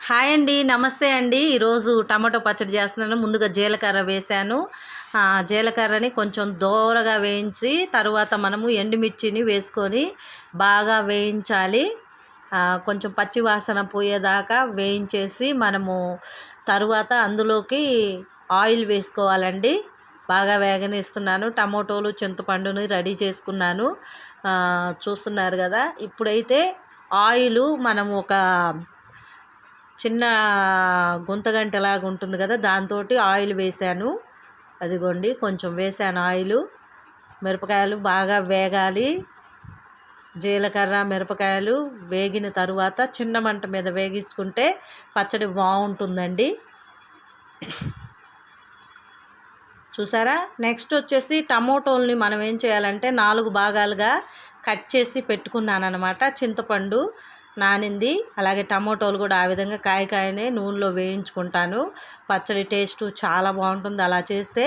Hi అండి, నమస్తే అండి. ఈరోజు టమాటో పచ్చడి చేస్తున్నాను. ముందుగా జీలకర్ర వేశాను. జీలకర్రని కొంచెం దోరగా వేయించి తరువాత మనము ఎండుమిర్చిని వేసుకొని బాగా వేయించాలి. కొంచెం పచ్చి వాసన పోయేదాకా వేయించేసి మనము తరువాత అందులోకి ఆయిల్ వేసుకోవాలండి. బాగా వేగనిస్తున్నాను. టమోటోలు, చింతపండుని రెడీ చేసుకున్నాను. చూస్తున్నారు కదా. ఇప్పుడైతే ఆయిలు మనము ఒక చిన్న గుంతగంటలాగా ఉంటుంది కదా, దాంతో ఆయిల్ వేసాను. అదిగోండి, కొంచెం వేసాను ఆయిలు. మిరపకాయలు బాగా వేగాలి. జీలకర్ర, మిరపకాయలు వేగిన తరువాత చిన్న మంట మీద వేగించుకుంటే పచ్చడి బాగుంటుందండి. చూసారా. నెక్స్ట్ వచ్చేసి టమోటోల్ని మనం ఏం చేయాలంటే 4 భాగాలుగా కట్ చేసి పెట్టుకున్నాను అనమాట. చింతపండు నానింది, అలాగే టమోటోలు కూడా ఆ విధంగా కాయనే నూనెలో వేయించుకుంటాను. పచ్చడి టేస్ట్ చాలా బాగుంటుంది అలా చేస్తే.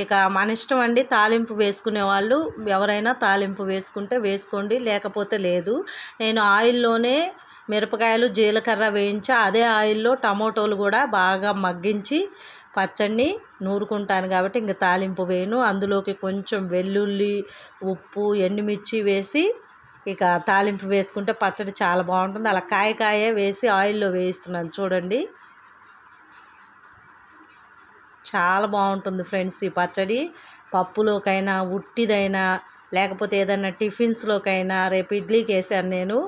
ఇక మన ఇష్టం అండి. తాలింపు వేసుకునే వాళ్ళు ఎవరైనా తాలింపు వేసుకుంటే వేసుకోండి, లేకపోతే లేదు. నేను ఆయిల్లోనే మిరపకాయలు, జీలకర్ర వేయించి అదే ఆయిల్లో టమోటోలు కూడా బాగా మగ్గించి పచ్చడిని నూరుకుంటాను కాబట్టి ఇంక తాలింపు వేయను. అందులోకి కొంచెం వెల్లుల్లి, ఉప్పు, ఎండుమిర్చి వేసి ఇక తాలింపు వేసుకుంటే పచ్చడి చాలా బాగుంటుంది. అలా కాయే వేసి ఆయిల్లో వేయిస్తున్నాను చూడండి. చాలా బాగుంటుంది ఫ్రెండ్స్ ఈ పచ్చడి. పప్పులోకైనా, ఉట్టిదైనా, లేకపోతే ఏదైనా టిఫిన్స్లోకైనా. రేపు ఇడ్లీకి వేసాను నేను.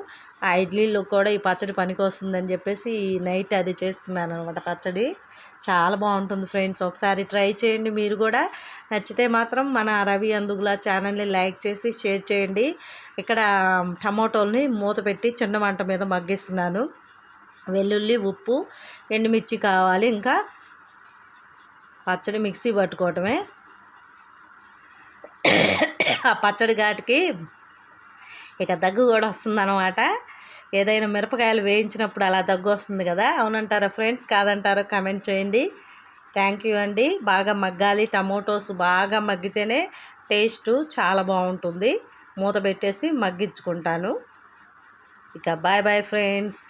ఆ ఇడ్లీలో కూడా ఈ పచ్చడి పనికి వస్తుందని చెప్పేసి నైట్ అది చేస్తున్నాను అనమాట. పచ్చడి చాలా బాగుంటుంది ఫ్రెండ్స్. ఒకసారి ట్రై చేయండి మీరు కూడా. నచ్చితే మాత్రం మన రవి అందుగుల ఛానల్ని లైక్ చేసి షేర్ చేయండి. ఇక్కడ టమోటోల్ని మూత పెట్టి చిన్న మంట మీద మగ్గిస్తున్నాను. వెల్లుల్లి, ఉప్పు, ఎండుమిర్చి కావాలి. ఇంకా పచ్చడి మిక్సీ పట్టుకోవటమే. ఆ పచ్చడి ఘాటుకి ఇక దగ్గు కూడా వస్తుందన్నమాట. ఏదైనా మిరపకాయలు వేయించినప్పుడు అలా దగ్గు వస్తుంది కదా. అవునంటారా ఫ్రెండ్స్, కాదంటారా కామెంట్ చేయండి. థ్యాంక్ యూ అండి. బాగా మగ్గాలి. టమోటోస్ బాగా మగ్గితేనే టేస్ట్ చాలా బాగుంటుంది. మూత పెట్టేసి మగ్గించుకుంటాను. ఇక బాయ్ బాయ్ ఫ్రెండ్స్.